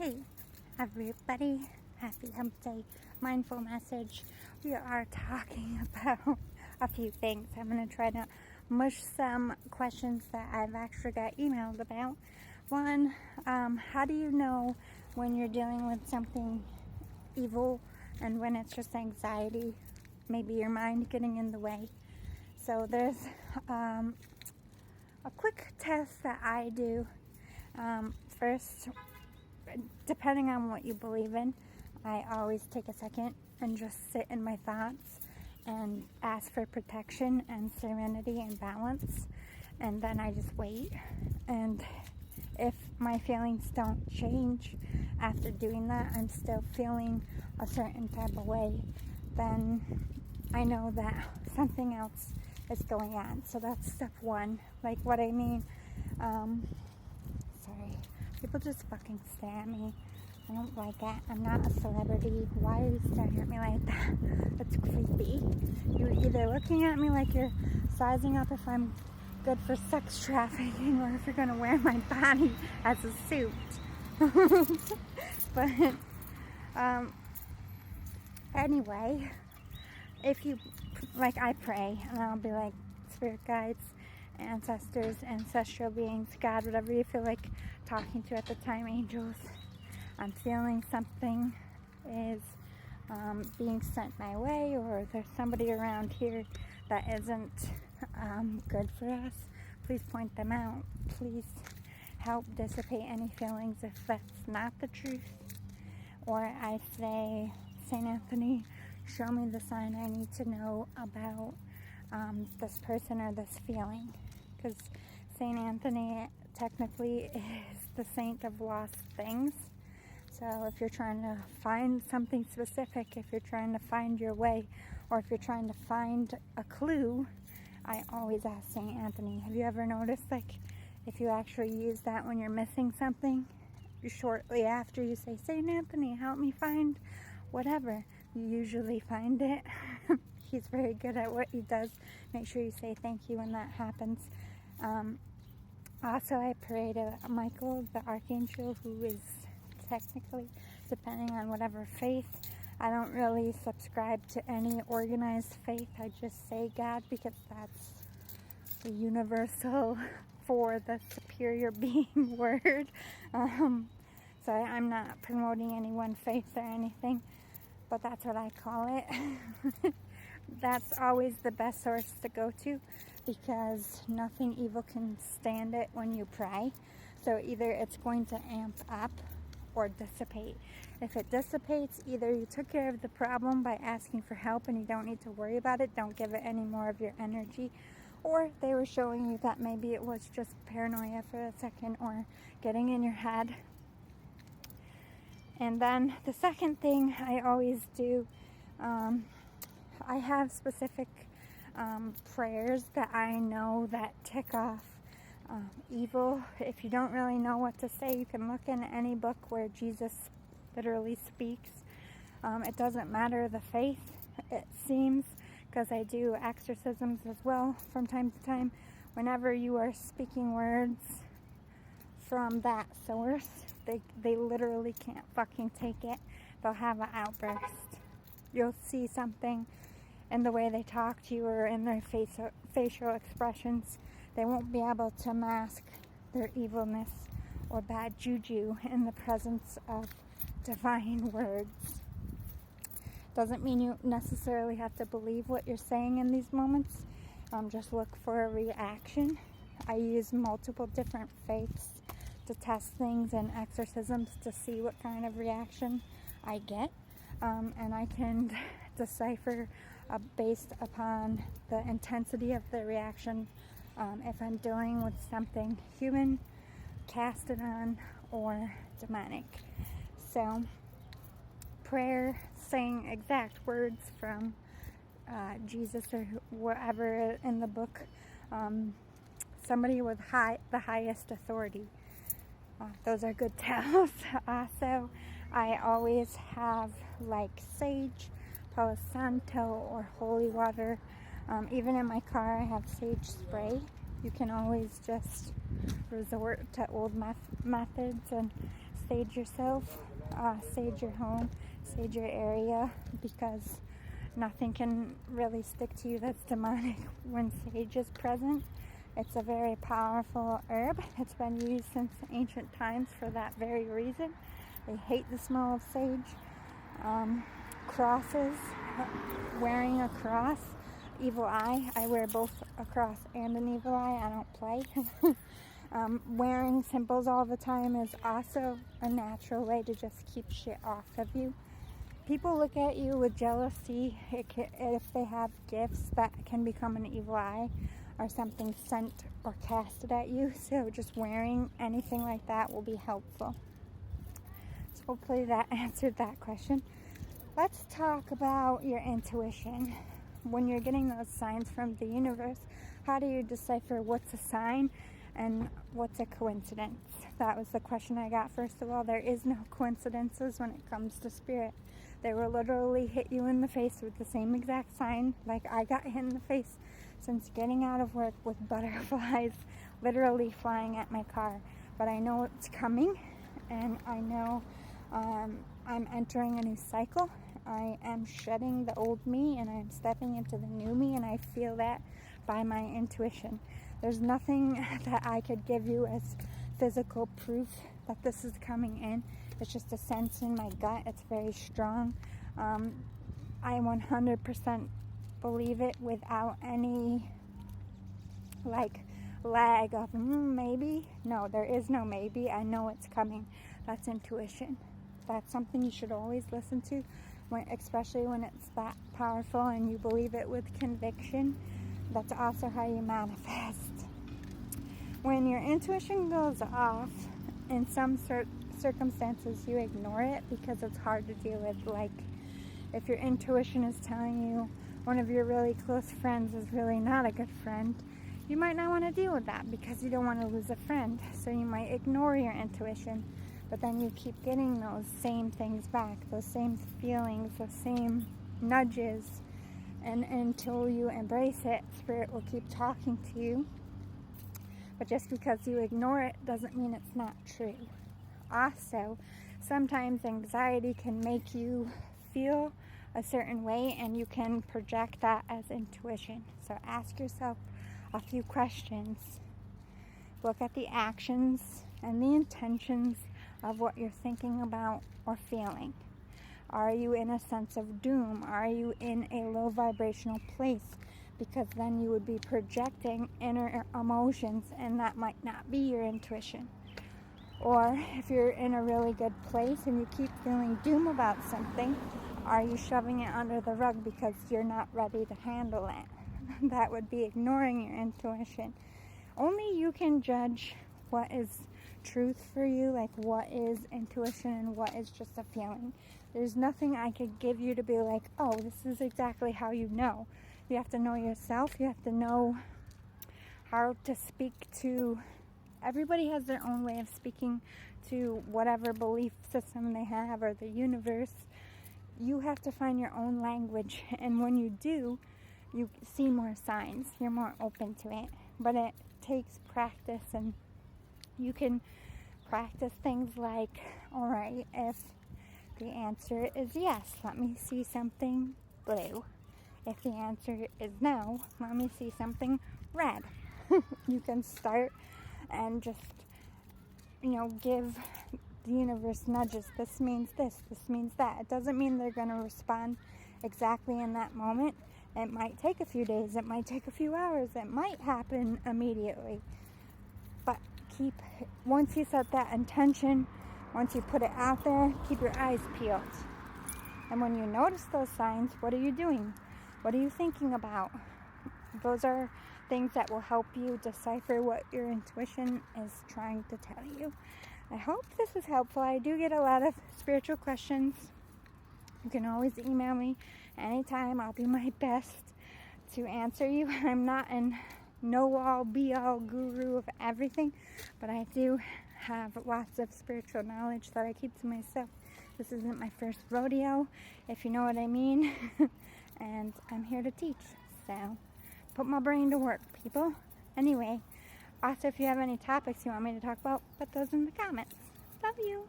Hey, everybody. Happy Hump Day. Mindful message. We are talking about a few things. I'm going to try to mush some questions that I've actually got emailed about. One, how do you know when you're dealing with something evil and when it's just anxiety? Maybe your mind getting in the way. So there's a quick test that I do. First, depending on what you believe in, I always take a second and just sit in my thoughts and ask for protection and serenity and balance, and then I just wait. And if my feelings don't change after doing that, I'm still feeling a certain type of way, then I know that something else is going on. So that's step one. Like what I mean, sorry, people just fucking stare at me. I don't like that. I'm not a celebrity. Why are you staring at me like that? That's creepy. You're either looking at me like you're sizing up if I'm good for sex trafficking or if you're gonna wear my body as a suit. But anyway, if you, like, I pray and I'll be like, spirit guides, ancestors, ancestral beings, God, whatever you feel like talking to at the time, angels, I'm feeling something is being sent my way, or there's somebody around here that isn't good for us. Please point them out. Please help dissipate any feelings if that's not the truth. Or I say, St. Anthony, show me the sign I need to know about this person or this feeling. Because St. Anthony technically is the saint of lost things. So if you're trying to find something specific, if you're trying to find your way, or if you're trying to find a clue, I always ask St. Anthony. Have you ever noticed, like, if you actually use that when you're missing something, shortly after you say, St. Anthony, help me find whatever, you usually find it. He's very good at what he does. Make sure you say thank you when that happens. Also, I pray to Michael, the Archangel, who is technically, depending on whatever faith. I don't really subscribe to any organized faith. I just say God because that's the universal for the superior being word. So I'm not promoting any one faith or anything, but that's what I call it. That's always the best source to go to because nothing evil can stand it when you pray. So either it's going to amp up or dissipate. If it dissipates, either you took care of the problem by asking for help and you don't need to worry about it, don't give it any more of your energy, or they were showing you that maybe it was just paranoia for a second or getting in your head. And then the second thing I always do, I have specific prayers that I know that tick off evil. If you don't really know what to say, you can look in any book where Jesus literally speaks. It doesn't matter the faith, it seems, because I do exorcisms as well from time to time. Whenever you are speaking words from that source, they literally can't fucking take it. They'll have an outburst. You'll see something in the way they talk to you or in their facial expressions. They won't be able to mask their evilness or bad juju in the presence of divine words. Doesn't mean you necessarily have to believe what you're saying in these moments. Just look for a reaction. I use multiple different faiths to test things and exorcisms to see what kind of reaction I get. And I can decipher based upon the intensity of the reaction if I'm dealing with something human, casted on, or demonic. So, prayer, saying exact words from Jesus or whatever in the book, somebody with the highest authority. Those are good tells. Also, I always have like sage, Palo Santo, or holy water. Even in my car, I have sage spray. You can always just resort to old methods and sage yourself, sage your home, sage your area, because nothing can really stick to you that's demonic when sage is present. It's a very powerful herb. It's been used since ancient times for that very reason. They hate the smell of sage. Crosses, wearing a cross, evil eye. I wear both a cross and an evil eye. I don't play. Wearing symbols all the time is also a natural way to just keep shit off of you. People look at you with jealousy if they have gifts that can become an evil eye or something sent or casted at you. So just wearing anything like that will be helpful. So hopefully that answered that question. Let's talk about your intuition. When you're getting those signs from the universe, how do you decipher what's a sign and what's a coincidence? That was the question I got. First of all, there is no coincidences when it comes to spirit. They will literally hit you in the face with the same exact sign like I got hit in the face since getting out of work with butterflies literally flying at my car. But I know it's coming, and I know I'm entering a new cycle. I am shedding the old me and I'm stepping into the new me, and I feel that by my intuition. There's nothing that I could give you as physical proof that this is coming in. It's just a sense in my gut. It's very strong. I 100% believe it without any lag of maybe. No, there is no maybe. I know it's coming. That's intuition. That's something you should always listen to, especially when it's that powerful and you believe it with conviction. That's also how you manifest. When your intuition goes off, in some circumstances you ignore it because it's hard to deal with. Like if your intuition is telling you one of your really close friends is really not a good friend, you might not want to deal with that because you don't want to lose a friend. So you might ignore your intuition, but then you keep getting those same things back, those same feelings, those same nudges, and until you embrace it, Spirit will keep talking to you. But just because you ignore it doesn't mean it's not true. Also, sometimes anxiety can make you feel a certain way, and you can project that as intuition. So ask yourself a few questions. Look at the actions and the intentions of what you're thinking about or feeling. Are you in a sense of doom? Are you in a low vibrational place? Because then you would be projecting inner emotions, and that might not be your intuition. Or if you're in a really good place and you keep feeling doom about something, are you shoving it under the rug because you're not ready to handle it? That would be ignoring your intuition. Only you can judge what is truth for you, like what is intuition and what is just a feeling. There's nothing I could give you to be like, oh, this is exactly how you know. You have to know yourself. You have to know how to speak to. Everybody has their own way of speaking to whatever belief system they have or the universe. You have to find your own language, and when you do, you see more signs. You're more open to it. But it takes practice, and you can practice things like, all right, if the answer is yes, let me see something blue. If the answer is no, let me see something red. You can start and just, give the universe nudges. This means this means that. It doesn't mean they're going to respond exactly in that moment. It might take a few days. It might take a few hours. It might happen immediately. But once you set that intention, once you put it out there, keep your eyes peeled. And when you notice those signs, what are you doing? What are you thinking about? Those are things that will help you decipher what your intuition is trying to tell you. I hope this was helpful. I do get a lot of spiritual questions. You can always email me anytime. I'll do my best to answer you. I'm not an know-all, be-all guru of everything, but I do have lots of spiritual knowledge that I keep to myself. This isn't my first rodeo, if you know what I mean. And I'm here to teach, so put my brain to work, people. Anyway, also if you have any topics you want me to talk about, put those in the comments. Love you.